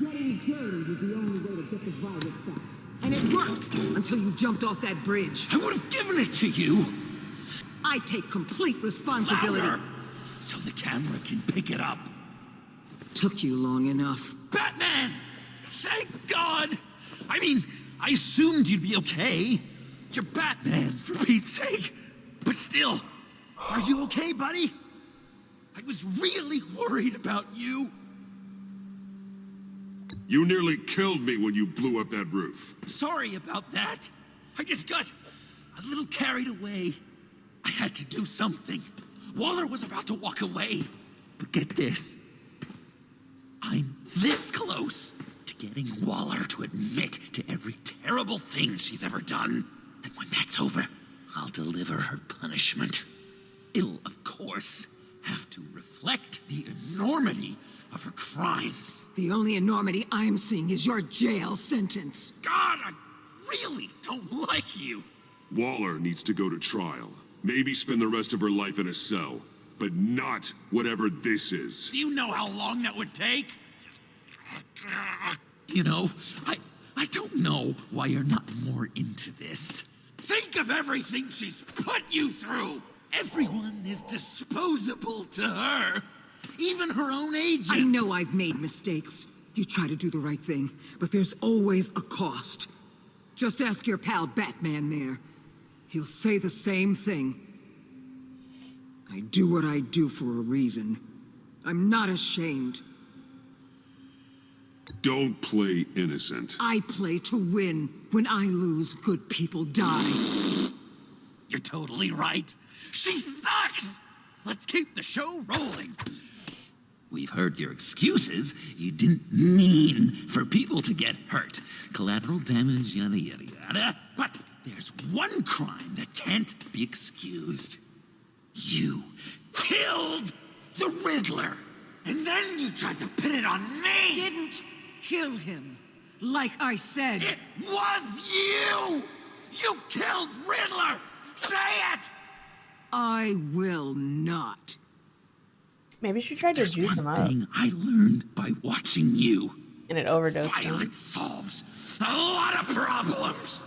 Getting dirty was the only way to get the virus out. And it worked until you jumped off that bridge. I would have given it to you! I take complete responsibility. Louder, so the camera can pick it up. Took you long enough. Batman! Thank God! I mean, I assumed you'd be okay. You're Batman, for Pete's sake. But still, are you okay, buddy? I was really worried about you. You nearly killed me when you blew up that roof. Sorry about that. I just got a little carried away. I had to do something. Waller was about to walk away. But get this. I'm this close to getting Waller to admit to every terrible thing she's ever done. And when that's over, I'll deliver her punishment. It'll, of course, have to reflect the enormity of her crimes. The only enormity I'm seeing is your jail sentence. God, I really don't like you. Waller needs to go to trial. Maybe spend the rest of her life in a cell. But not whatever this is. Do you know how long that would take? You know, I don't know why you're not more into this. Think of everything she's put you through! Everyone is disposable to her. Even her own agents. I know I've made mistakes. You try to do the right thing, but there's always a cost. Just ask your pal Batman there. He'll say the same thing. I do what I do for a reason. I'm not ashamed. Don't play innocent. I play to win. When I lose, good people die. You're totally right. She sucks! Let's keep the show rolling. We've heard your excuses. You didn't mean for people to get hurt. Collateral damage, yada, yada, yada. But there's one crime that can't be excused. You killed the Riddler. And then you tried to pin it on me. Didn't kill him, like I said. It was you! You killed Riddler! Say it! I will not. Maybe she tried to There's juice him one up. thing I learned by watching you. And it overdosed him. Violence solves a lot of problems.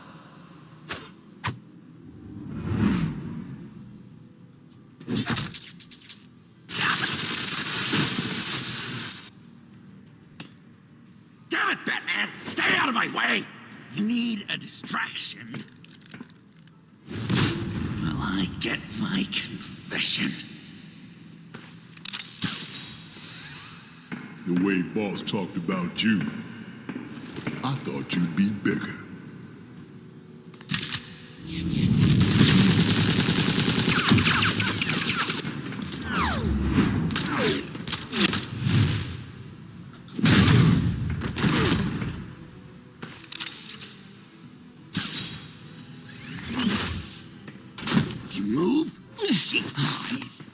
Damn it, Batman! Stay out of my way! You need a distraction. While I get my confession. The way Boss talked about you, I thought you'd be bigger. You move, she dies.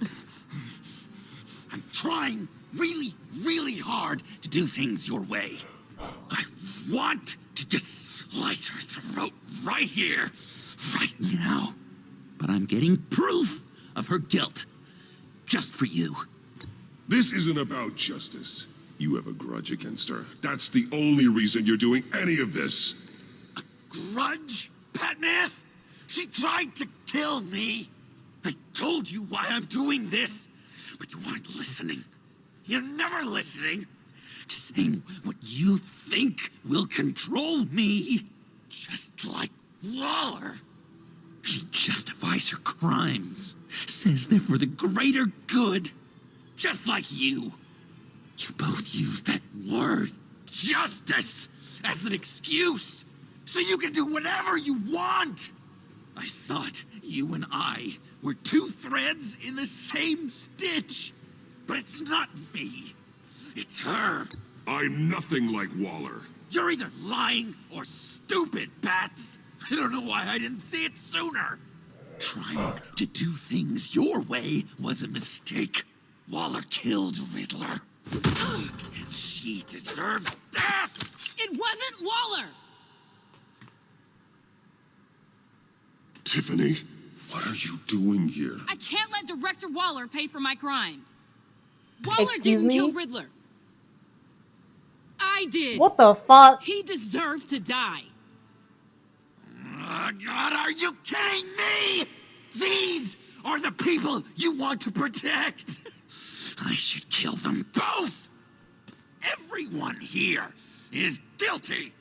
I'm trying really hard to do things your way. I want to just slice her throat right here, right now. But I'm getting proof of her guilt, just for you. This isn't about justice. You have a grudge against her. That's the only reason you're doing any of this. Grudge, Batman? She tried to kill me. I told you why I'm doing this, but you weren't listening. You're never listening. Just saying what you think will control me. Just like Waller. She justifies her crimes. Says they're for the greater good. Just like you. You both use that word, justice, as an excuse. So you can do whatever you want. I thought you and I were two threads in the same stitch. But it's not me. It's her. I'm nothing like Waller. You're either lying or stupid, Bats. I don't know why I didn't see it sooner. Trying to do things your way was a mistake. Waller killed Riddler. And she deserved death! It wasn't Waller! Tiffany, what are you doing here? I can't let Director Waller pay for my crimes. Waller Excuse didn't me? kill Riddler. I did. What the fuck? He deserved to die. God, are you kidding me? These are the people you want to protect. I should kill them both. Everyone here is guilty.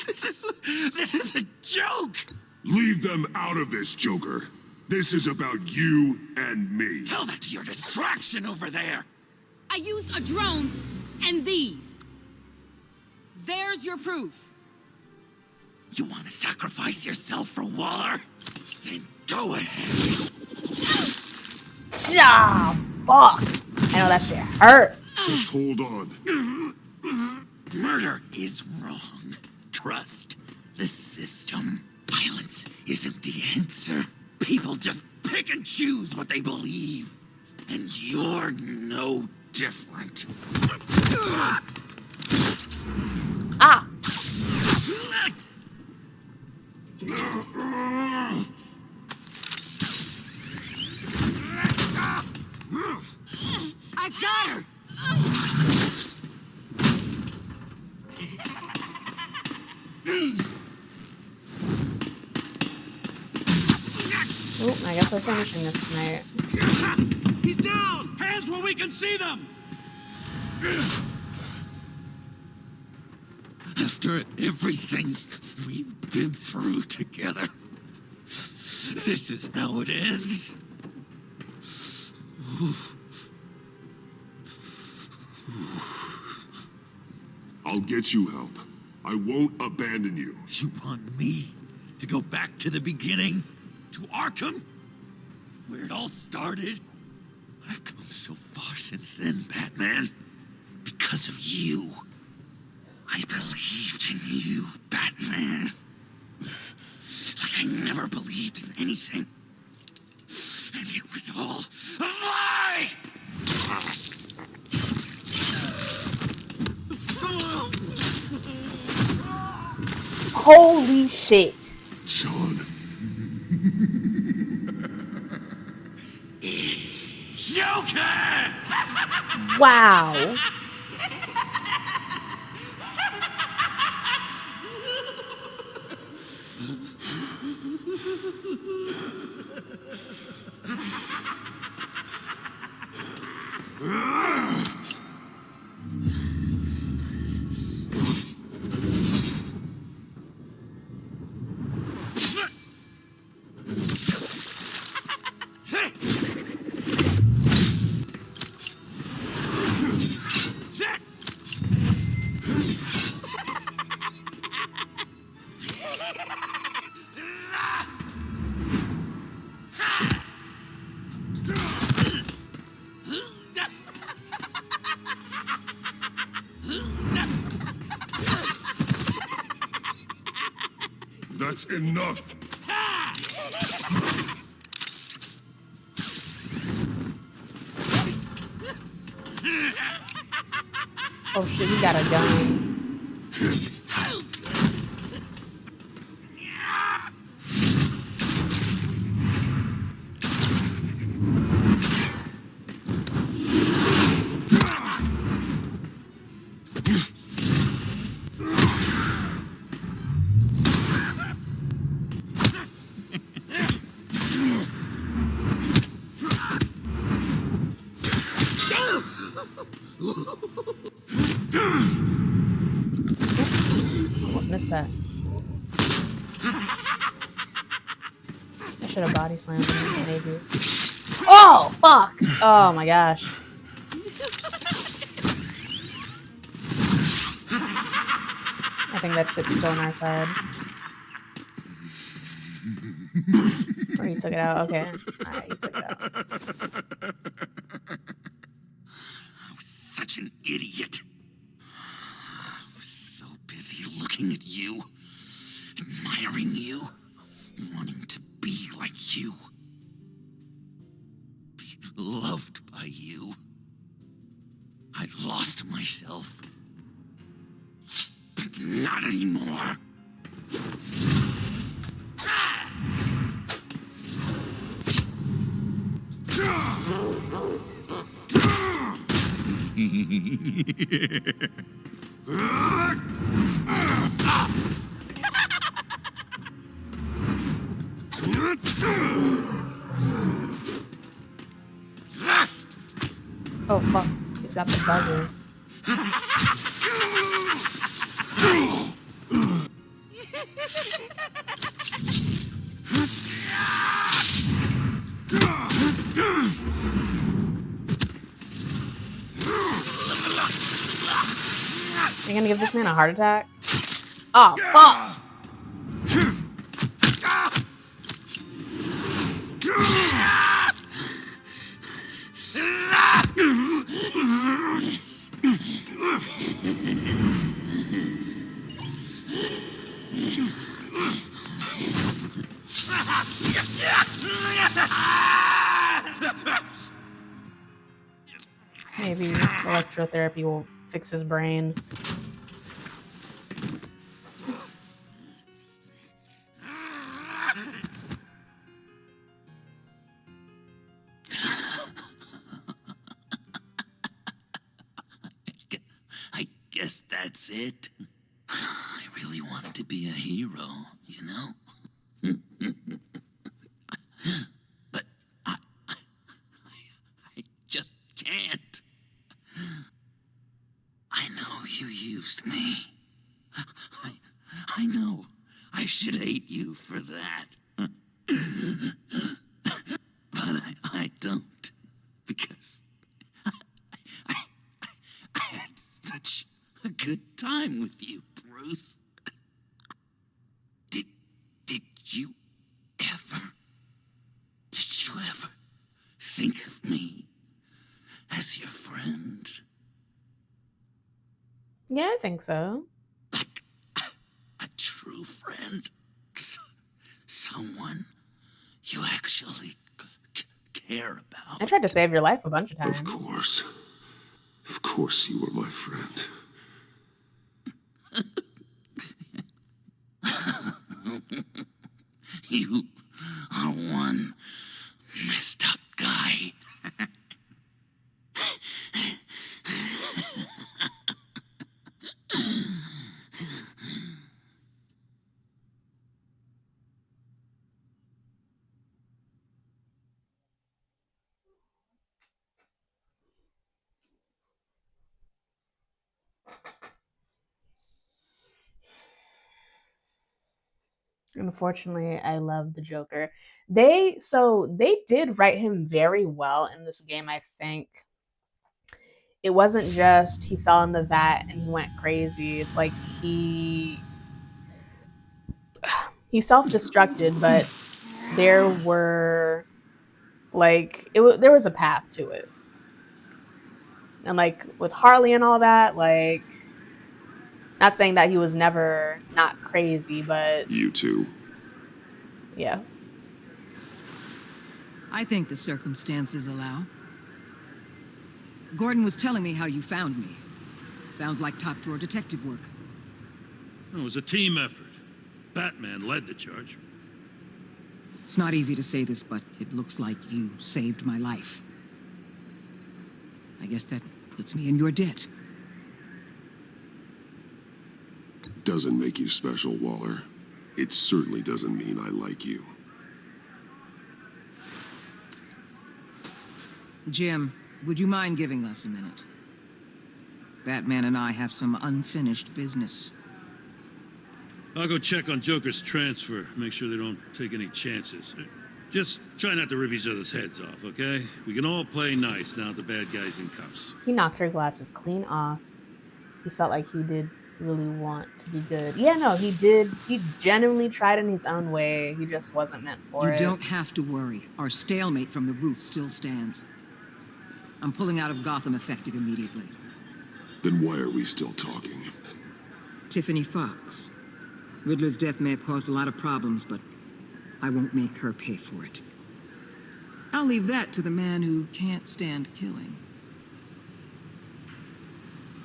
This is a joke. Leave them out of this, Joker. This is about you and me. Tell that to your distraction over there. I used a drone and these. There's your proof. You want to sacrifice yourself for Waller? Then go ahead. Ah, fuck. I know that shit hurt. Just hold on. Murder is wrong. Trust the system. Violence isn't the answer. People just pick and choose what they believe. And you're no different. Ah. I got her! Oop, I guess we're finishing this tonight. He's down! Hands where we can see them! After everything we've been through together, this is how it ends. I'll get you help. I won't abandon you. You want me to go back to the beginning? To Arkham? Where it all started? I've come so far since then, Batman. Because of you. I believed in you, Batman. Like I never believed in anything. And it was all a lie! Holy shit. John. It's Joker! Wow. That's enough. Oh shit, he got a gun. Almost missed that. I should have body slammed him, maybe. Oh, fuck! Oh my gosh. I think that shit's still on our side. Or you took it out? Okay. Alright, you took it out. I was such an idiot. I was so busy looking at you, admiring you, wanting to be like you. Be loved by you. I lost myself. But not anymore. Ah! Oh fuck, he's got the buzzer. Are you gonna give this man a heart attack? Oh fuck! Maybe electrotherapy will fix his brain. I guess that's it. I really wanted to be a hero, you know? But I just can't. I know you used me. I know I should hate you for that. But I don't. Because I had such a good time with you, Bruce. Did you ever think of me as your friend? Yeah, I think so. Like a true friend? Someone you actually care about? I tried to save your life a bunch of times. Of course. Of course you were my friend. You are one messed up guy. Unfortunately, I love the Joker. They did write him very well in this game, I think. It wasn't just he fell in the vat and he went crazy. It's like he self-destructed, but there were there was a path to it. And like with Harley and all that, like not saying that he was never not crazy, but You too. yeah. I think the circumstances allow. Gordon was telling me how you found me. Sounds like top-drawer detective work. It was a team effort. Batman led the charge. It's not easy to say this, but it looks like you saved my life. I guess that puts me in your debt. Doesn't make you special, Waller. It certainly doesn't mean I like you. Jim, would you mind giving us a minute? Batman and I have some unfinished business. I'll go check on Joker's transfer, make sure they don't take any chances. Just try not to rip each other's heads off, okay? We can all play nice now that the bad guy's in cuffs. He knocked her glasses clean off. He felt like he did really want to be good. Yeah, no, he did. He genuinely tried in his own way. He just wasn't meant for it. You don't have to worry. Our stalemate from the roof still stands. I'm pulling out of Gotham effective immediately. Then why are we still talking? Tiffany Fox. Riddler's death may have caused a lot of problems, but I won't make her pay for it. I'll leave that to the man who can't stand killing.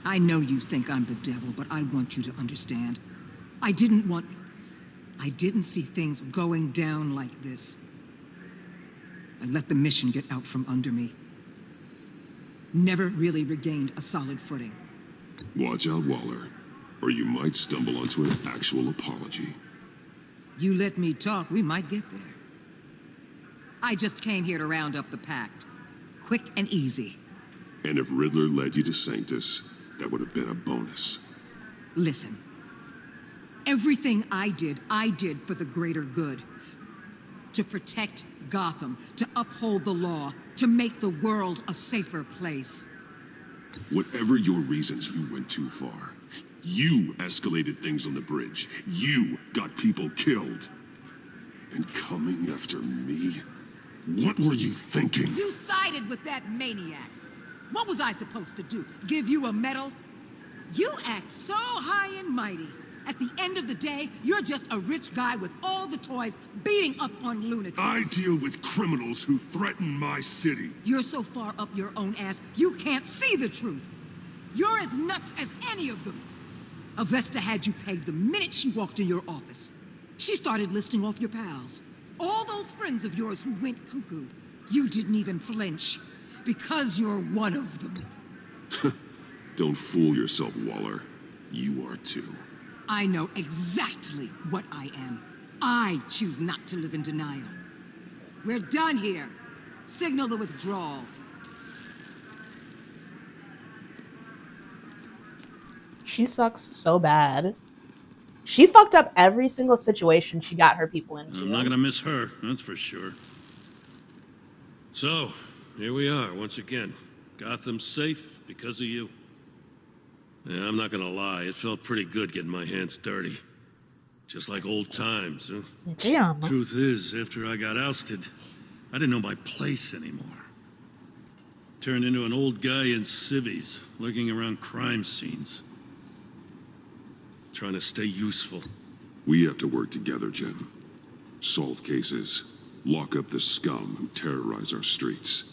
I know you think I'm the devil, but I want you to understand. I didn't see things going down like this. I let the mission get out from under me. Never really regained a solid footing. Watch out, Waller, or you might stumble onto an actual apology. You let me talk, we might get there. I just came here to round up the pact. Quick and easy. And if Riddler led you to Sanctus, that would have been a bonus. Listen. Everything I did for the greater good. To protect Gotham, to uphold the law, to make the world a safer place. Whatever your reasons, you went too far. You escalated things on the bridge. You got people killed. And coming after me? What were you thinking? You sided with that maniac. What was I supposed to do? Give you a medal? You act so high and mighty. At the end of the day, you're just a rich guy with all the toys beating up on lunatics. I deal with criminals who threaten my city. You're so far up your own ass, you can't see the truth. You're as nuts as any of them. Avesta had you pegged the minute she walked in your office. She started listing off your pals. All those friends of yours who went cuckoo. You didn't even flinch. Because you're one of them. Don't fool yourself, Waller. You are too. I know exactly what I am. I choose not to live in denial. We're done here. Signal the withdrawal. She sucks so bad. She fucked up every single situation she got her people into. I'm not gonna miss her, that's for sure. So, here we are once again. Gotham's safe because of you. Yeah, I'm not gonna lie, it felt pretty good getting my hands dirty. Just like old times, huh? Damn. Truth is, after I got ousted, I didn't know my place anymore. Turned into an old guy in civvies, lurking around crime scenes. Trying to stay useful. We have to work together, Jim. Solve cases. Lock up the scum who terrorize our streets.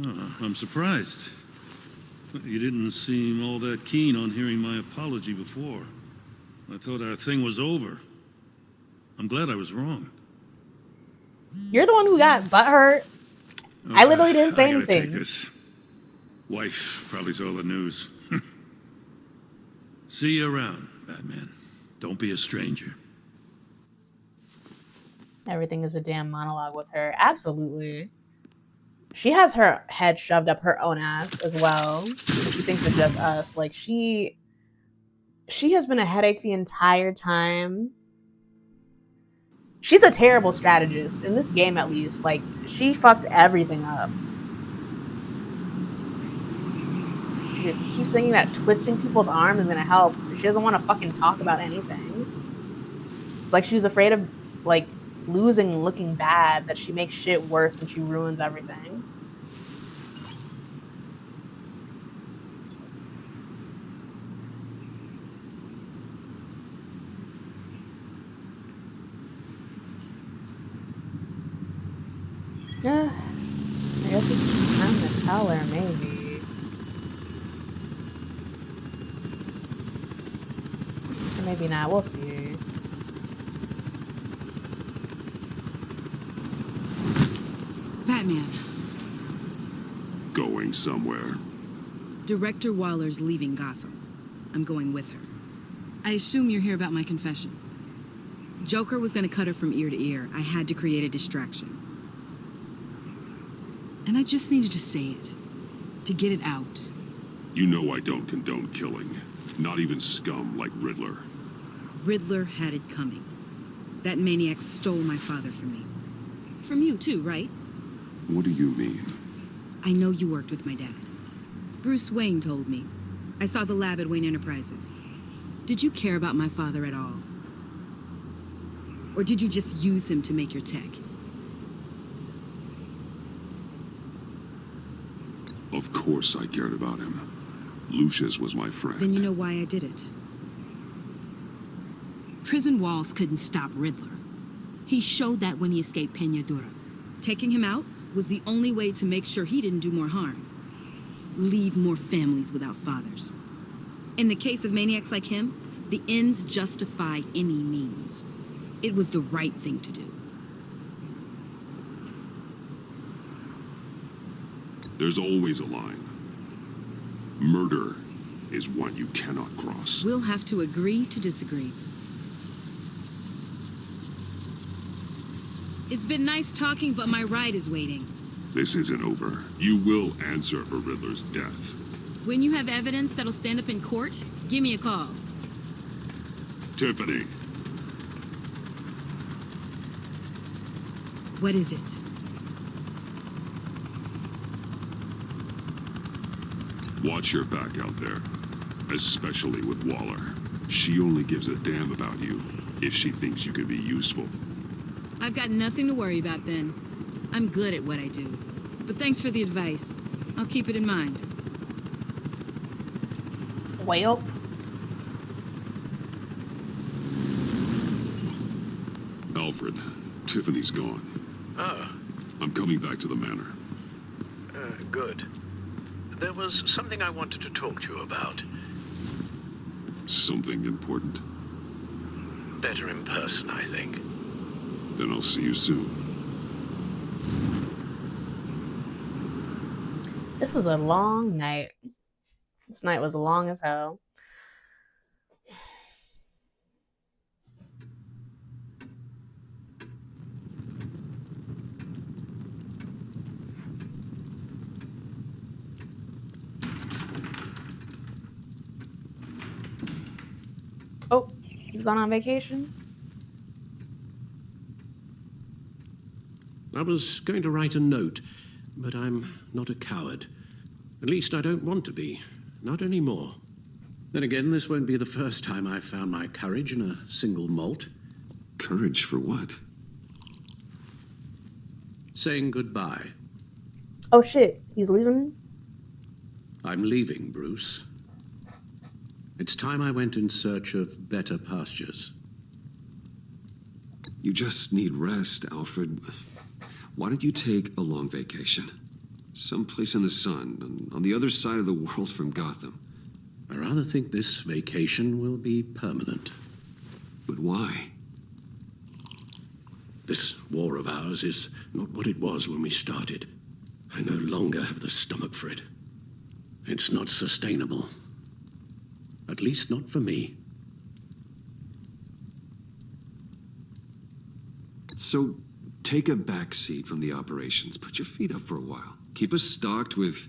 Oh, I'm surprised. You didn't seem all that keen on hearing my apology before. I thought our thing was over. I'm glad I was wrong. You're the one who got butthurt. I literally didn't say I gotta anything. take this. Wife probably saw the news. See you around, Batman. Don't be a stranger. Everything is a damn monologue with her. Absolutely. She has her head shoved up her own ass as well. She thinks it's just us. Like, she has been a headache the entire time. She's a terrible strategist. In this game, at least. Like, she fucked everything up. She keeps thinking that twisting people's arm is gonna help. She doesn't want to fucking talk about anything. It's like she's afraid of, like, losing looking bad, that she makes shit worse and she ruins everything. I guess it's time to tell her, maybe. Or maybe not, we'll see. Batman, Going somewhere. Director Waller's leaving Gotham. I'm going with her. I assume you're here about my confession. Joker was gonna cut her from ear to ear. I had to create a distraction. And I just needed to say it. To get it out. You know I don't condone killing. Not even scum like Riddler. Riddler had it coming. That maniac stole my father from me. From you too, right? What do you mean? I know you worked with my dad. Bruce Wayne told me. I saw the lab at Wayne Enterprises. Did you care about my father at all? Or did you just use him to make your tech? Of course I cared about him. Lucius was my friend. Then you know why I did it. Prison walls couldn't stop Riddler. He showed that when he escaped Peñadura. Taking him out was the only way to make sure he didn't do more harm. Leave more families without fathers. In the case of maniacs like him, the ends justify any means. It was the right thing to do. There's always a line. Murder is one you cannot cross. We'll have to agree to disagree. It's been nice talking, but my ride is waiting. This isn't over. You will answer for Riddler's death. When you have evidence that'll stand up in court, give me a call. Tiffany, What is it? watch your back out there. Especially with Waller. She only gives a damn about you if she thinks you can be useful. I've got nothing to worry about then. I'm good at what I do. But thanks for the advice. I'll keep it in mind. Well, Alfred, Tiffany's gone. Ah, I'm coming back to the manor. good. There was something I wanted to talk to you about. Something important. Better in person, I think. Then I'll see you soon. this was a long night. This night was long as hell. Oh, he's gone on vacation? I was going to write a note, but I'm not a coward. At least I don't want to be. Not anymore. Then again, this won't be the first time I've found my courage in a single malt. Courage for what? Saying goodbye. Oh shit, he's leaving? I'm leaving, Bruce. It's time I went in search of better pastures. You just need rest, Alfred. Why don't you take a long vacation? Someplace in the sun, on the other side of the world from Gotham. I rather think this vacation will be permanent. But why? This war of ours is not what it was when we started. I no longer have the stomach for it. It's not sustainable. At least not for me. So, take a back seat from the operations. Put your feet up for a while. Keep us stocked with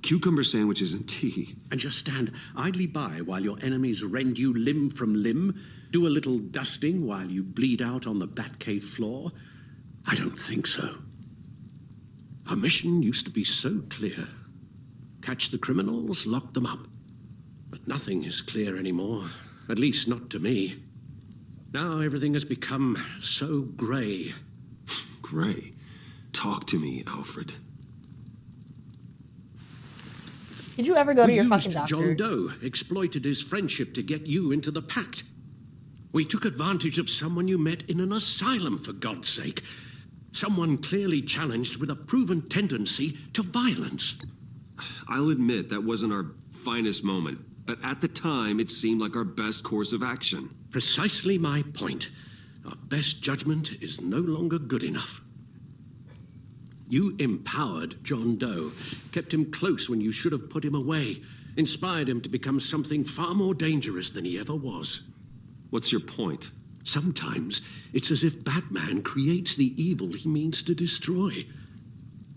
cucumber sandwiches and tea. And just stand idly by while your enemies rend you limb from limb? Do a little dusting while you bleed out on the Batcave floor? I don't think so. Our mission used to be so clear. Catch the criminals, lock them up. But nothing is clear anymore, at least not to me. Now everything has become so gray. Gray? Talk to me, Alfred. Did you ever go to We your used fucking doctor? John Doe, exploited his friendship to get you into the pact. We took advantage of someone you met in an asylum, for God's sake. Someone clearly challenged with a proven tendency to violence. I'll admit that wasn't our finest moment, but at the time it seemed like our best course of action. Precisely my point. Our best judgment is no longer good enough. You empowered John Doe, kept him close when you should have put him away, inspired him to become something far more dangerous than he ever was. What's your point? Sometimes it's as if Batman creates the evil he means to destroy.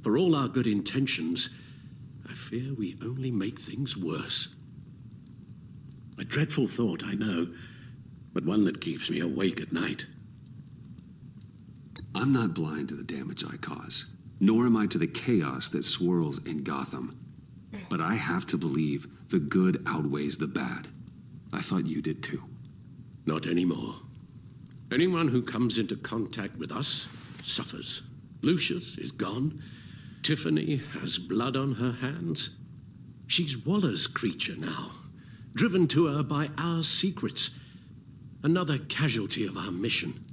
For all our good intentions, I fear we only make things worse. A dreadful thought, I know, but one that keeps me awake at night. I'm not blind to the damage I cause, nor am I to the chaos that swirls in Gotham. But I have to believe the good outweighs the bad. I thought you did too. Not anymore. Anyone who comes into contact with us suffers. Lucius is gone. Tiffany has blood on her hands. She's Waller's creature now, driven to her by our secrets. Another casualty of our mission.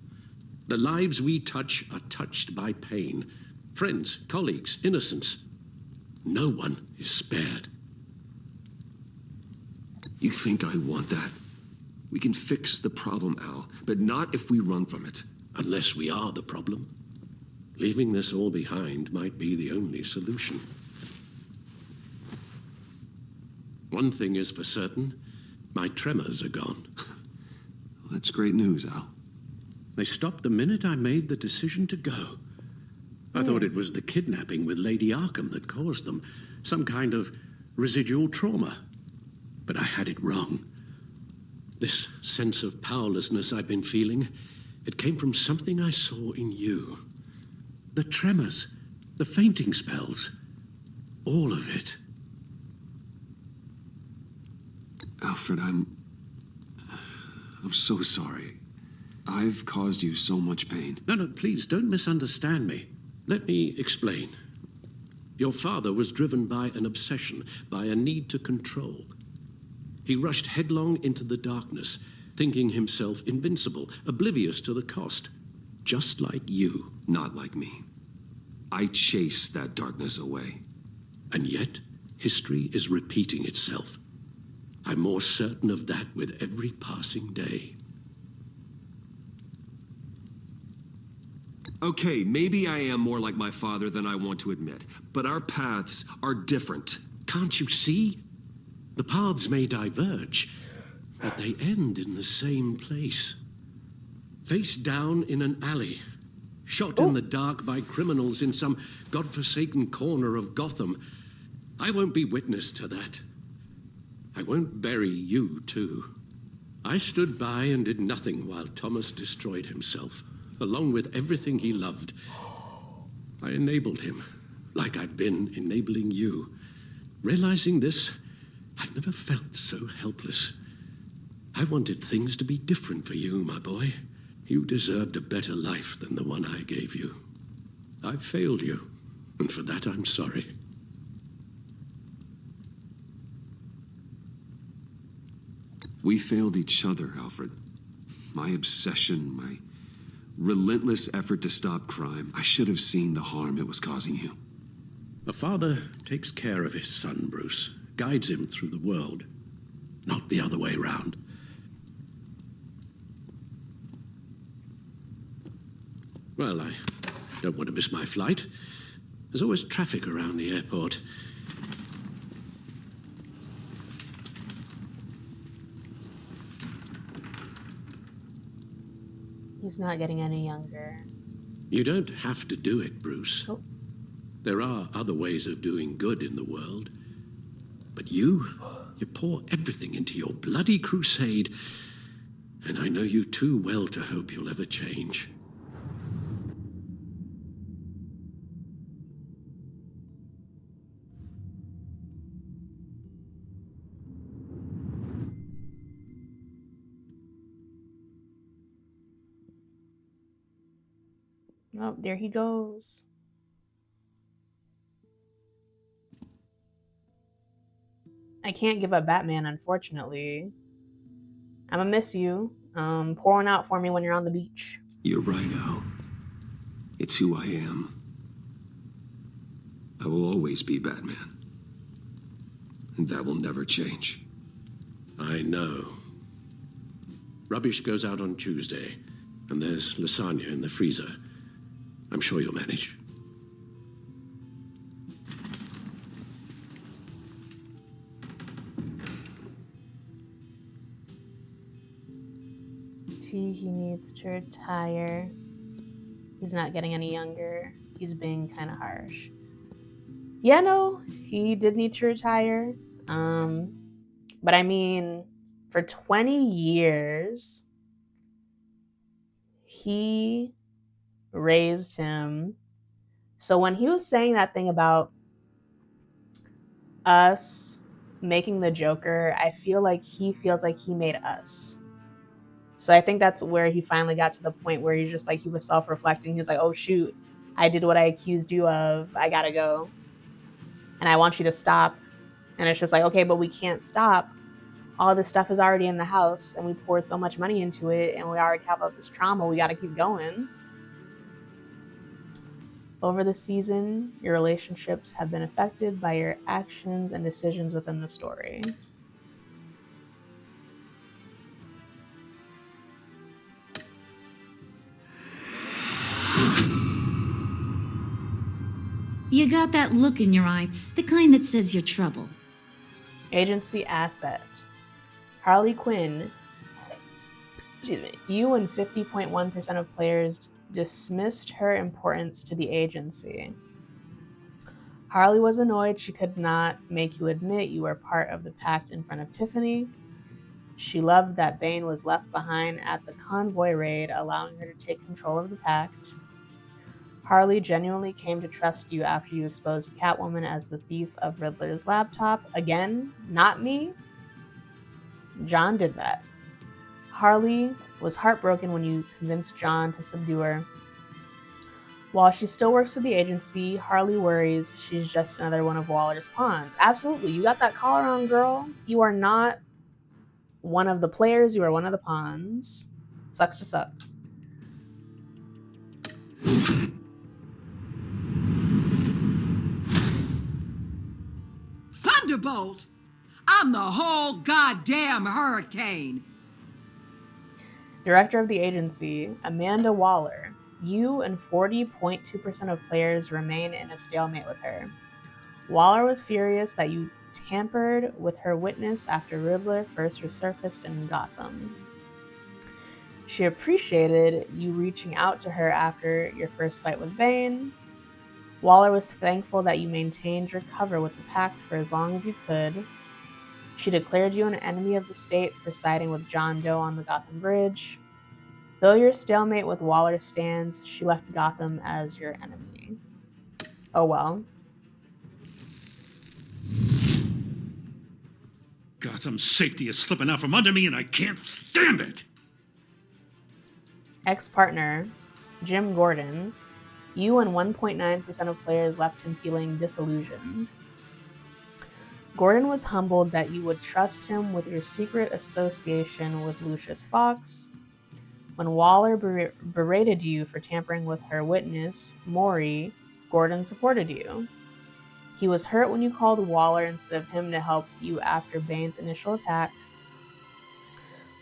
The lives we touch are touched by pain. Friends, colleagues, innocents. No one is spared. You think I want that? We can fix the problem, Al, but not if we run from it. Unless we are the problem. Leaving this all behind might be the only solution. One thing is for certain, my tremors are gone. That's great news, Al. They stopped the minute I made the decision to go. I thought it was the kidnapping with Lady Arkham that caused them, some kind of residual trauma. But I had it wrong. This sense of powerlessness I've been feeling, it came from something I saw in you. The tremors, the fainting spells, all of it. Alfred, I'm so sorry. I've caused you so much pain. No, please, don't misunderstand me. Let me explain. Your father was driven by an obsession, by a need to control. He rushed headlong into the darkness, thinking himself invincible, oblivious to the cost. Just like you. Not like me. I chased that darkness away. And yet, history is repeating itself. I'm more certain of that with every passing day. Okay, maybe I am more like my father than I want to admit, but our paths are different. Can't you see? The paths may diverge, but they end in the same place. Face down in an alley, shot in the dark by criminals in some godforsaken corner of Gotham. I won't be witness to that. I won't bury you, too. I stood by and did nothing while Thomas destroyed himself, along with everything he loved. I enabled him, like I've been enabling you. Realizing this, I've never felt so helpless. I wanted things to be different for you, my boy. You deserved a better life than the one I gave you. I failed you, and for that I'm sorry. We failed each other, Alfred. My obsession, my relentless effort to stop crime. I should have seen the harm it was causing you. A father takes care of his son, Bruce, guides him through the world, not the other way round. Well, I don't want to miss my flight. There's always traffic around the airport. He's not getting any younger. You don't have to do it, Bruce. Oh. There are other ways of doing good in the world. But you pour everything into your bloody crusade, and I know you too well to hope you'll ever change. Oh, there he goes. I can't give up Batman, unfortunately. I'ma miss you. Pouring out for me when you're on the beach. You're right, Al. It's who I am. I will always be Batman. And that will never change. I know. Rubbish goes out on Tuesday, and there's lasagna in the freezer. I'm sure you'll manage. He needs to retire. He's not getting any younger. He's being kind of harsh. Yeah, no, he did need to retire. But I mean, for 20 years, he raised him. So when he was saying that thing about us making the Joker, I feel like he feels like he made us. So I think that's where he finally got to the point where he's just like, he was self-reflecting. He's like, oh shoot, I did what I accused you of. I gotta go. And I want you to stop. And it's just like, okay, but we can't stop. All this stuff is already in the house and we poured so much money into it and we already have all this trauma. We gotta keep going. Over the season, your relationships have been affected by your actions and decisions within the story. You got that look in your eye, the kind that says you're trouble. Agency asset. Harley Quinn. Excuse me. You and 50.1% of players dismissed her importance to the agency. Harley was annoyed she could not make you admit you were part of the pact in front of Tiffany. She loved that Bane was left behind at the convoy raid, allowing her to take control of the pact. Harley genuinely came to trust you after you exposed Catwoman as the thief of Riddler's laptop. Again, not me. John did that. Harley was heartbroken when you convinced John to subdue her. While she still works with the agency, Harley worries she's just another one of Waller's pawns. Absolutely, you got that collar on, girl. You are not one of the players, you are one of the pawns. Sucks to suck. Thunderbolt! I'm the whole goddamn hurricane! Director of the agency, Amanda Waller. You and 40.2% of players remain in a stalemate with her. Waller was furious that you tampered with her witness after Riddler first resurfaced in Gotham. She appreciated you reaching out to her after your first fight with Bane. Waller was thankful that you maintained your cover with the Pact for as long as you could. She declared you an enemy of the state for siding with John Doe on the Gotham Bridge. Though your stalemate with Waller stands, she left Gotham as your enemy. Oh well. Gotham's safety is slipping out from under me and I can't stand it! Ex-partner, Jim Gordon. You and 1.9% of players left him feeling disillusioned. Gordon was humbled that you would trust him with your secret association with Lucius Fox. When Waller berated you for tampering with her witness, Maury, Gordon supported you. He was hurt when you called Waller instead of him to help you after Bane's initial attack.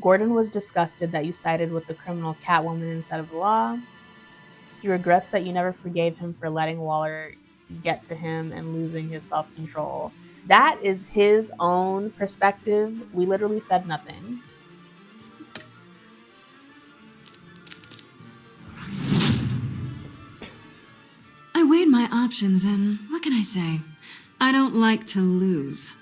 Gordon was disgusted that you sided with the criminal Catwoman instead of the law. He regrets that you never forgave him for letting Waller get to him and losing his self-control. That is his own perspective. We literally said nothing. I weighed my options and what can I say? I don't like to lose.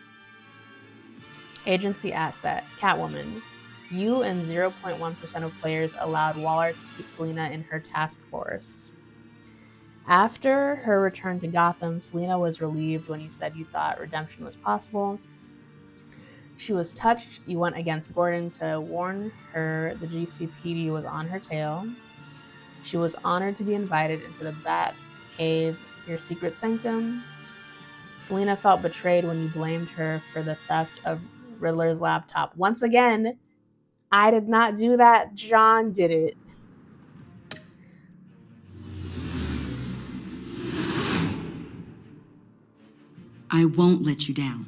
Agency asset, Catwoman. You and 0.1% of players allowed Waller to keep Selina in her task force. After her return to Gotham, Selina was relieved when you said you thought redemption was possible. She was touched you went against Gordon to warn her the GCPD was on her tail. She was honored to be invited into the Bat Cave, your secret sanctum. Selina felt betrayed when you blamed her for the theft of Riddler's laptop. Once again, I did not do that. John did it. I won't let you down.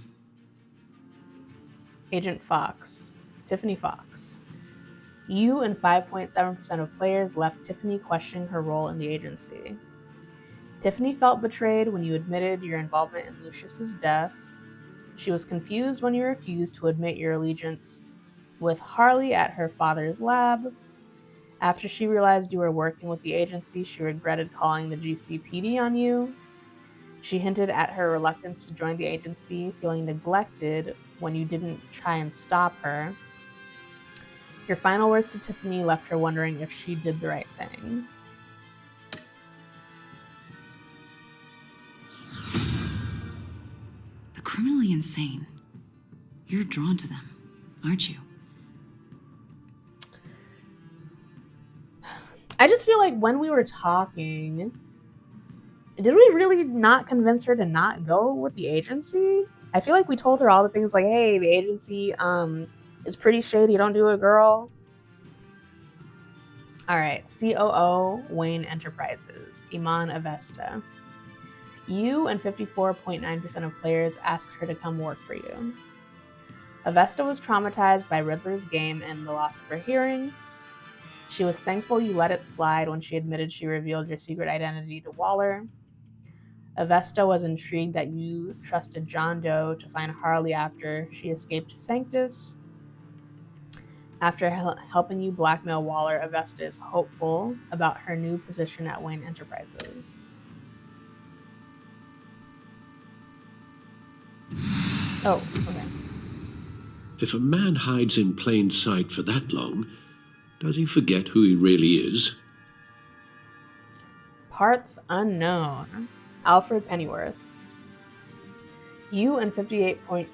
Agent Fox, Tiffany Fox. You and 5.7% of players left Tiffany questioning her role in the agency. Tiffany felt betrayed when you admitted your involvement in Lucius's death. She was confused when you refused to admit your allegiance with Harley at her father's lab. After she realized you were working with the agency, she regretted calling the GCPD on you. She hinted at her reluctance to join the agency, feeling neglected when you didn't try and stop her. Your final words to Tiffany left her wondering if she did the right thing. The criminally insane. You're drawn to them, aren't you? I just feel like when we were talking, did we really not convince her to not go with the agency? I feel like we told her all the things like, hey, the agency is pretty shady, don't do it, girl. Alright, COO, Wayne Enterprises, Iman Avesta. You and 54.9% of players asked her to come work for you. Avesta was traumatized by Riddler's game and the loss of her hearing. She was thankful you let it slide when she admitted she revealed your secret identity to Waller. Avesta was intrigued that you trusted John Doe to find Harley after she escaped Sanctus. After helping you blackmail Waller, Avesta is hopeful about her new position at Wayne Enterprises. Oh, okay. If a man hides in plain sight for that long, does he forget who he really is? Parts unknown. Alfred Pennyworth. You and 58%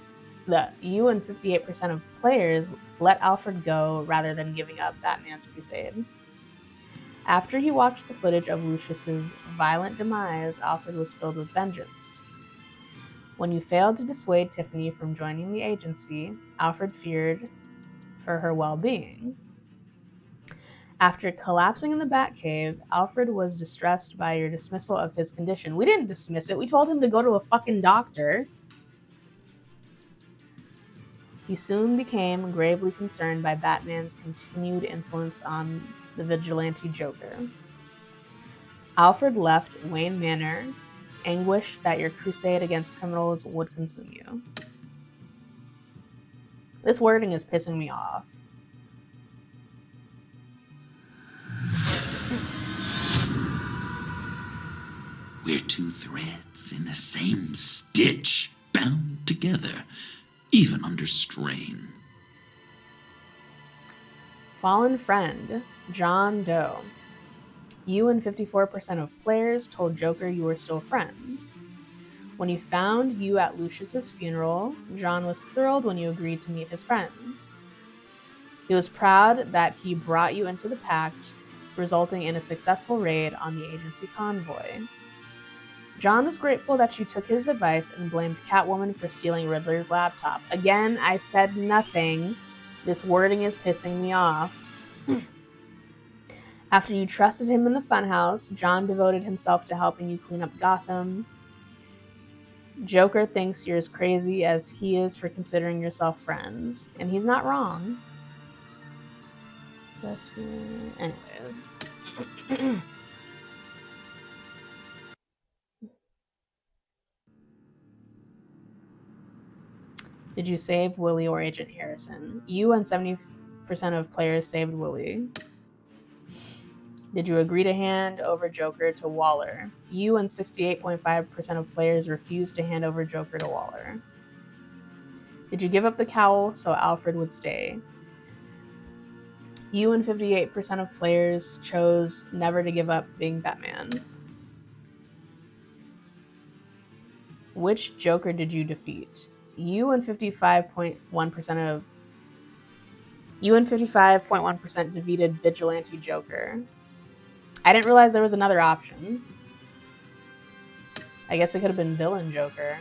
of players let Alfred go rather than giving up Batman's crusade. After he watched the footage of Lucius's violent demise, Alfred was filled with vengeance. When you failed to dissuade Tiffany from joining the agency, Alfred feared for her well-being. After collapsing in the Batcave, Alfred was distressed by your dismissal of his condition. We didn't dismiss it. We told him to go to a fucking doctor. He soon became gravely concerned by Batman's continued influence on the vigilante Joker. Alfred left Wayne Manor, anguished that your crusade against criminals would consume you. This wording is pissing me off. We're two threads in the same stitch, bound together, even under strain. Fallen friend, John Doe. You and 54% of players told Joker you were still friends. When he found you at Lucius's funeral, John was thrilled when you agreed to meet his friends. He was proud that he brought you into the pact, resulting in a successful raid on the agency convoy. John was grateful that you took his advice and blamed Catwoman for stealing Riddler's laptop. Again, I said nothing. This wording is pissing me off. After you trusted him in the funhouse, John devoted himself to helping you clean up Gotham. Joker thinks you're as crazy as he is for considering yourself friends, and he's not wrong. Anyways. Did you save Willie or Agent Harrison? You and 70% of players saved Willie. Did you agree to hand over Joker to Waller? You and 68.5% of players refused to hand over Joker to Waller. Did you give up the cowl so Alfred would stay? You and 58% of players chose never to give up being Batman. Which Joker did you defeat? You and 55.1% defeated Vigilante Joker. I didn't realize there was another option. I guess it could have been Villain Joker.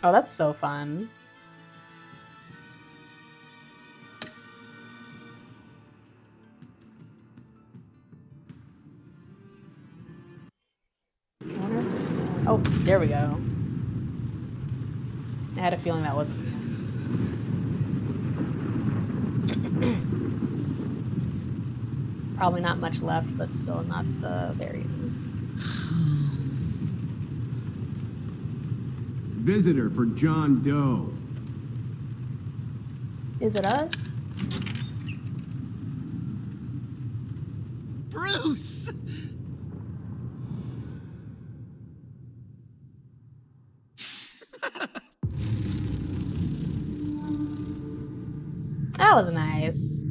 Oh, that's so fun. I wonder if there's more. Oh, there we go. I had a feeling that wasn't me. Probably not much left, but still not the very end. Visitor for John Doe. Is it us? Bruce! That was nice.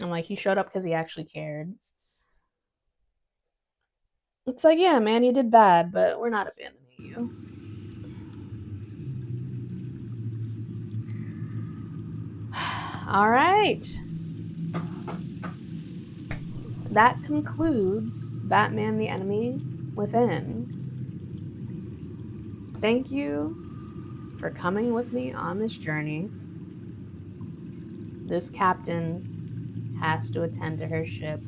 I'm like, he showed up because he actually cared. It's like, yeah, man, you did bad, but we're not abandoning you. All right. That concludes Batman the Enemy Within. Thank you for coming with me on this journey. This captain has to attend to her ship.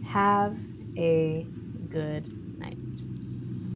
Have a good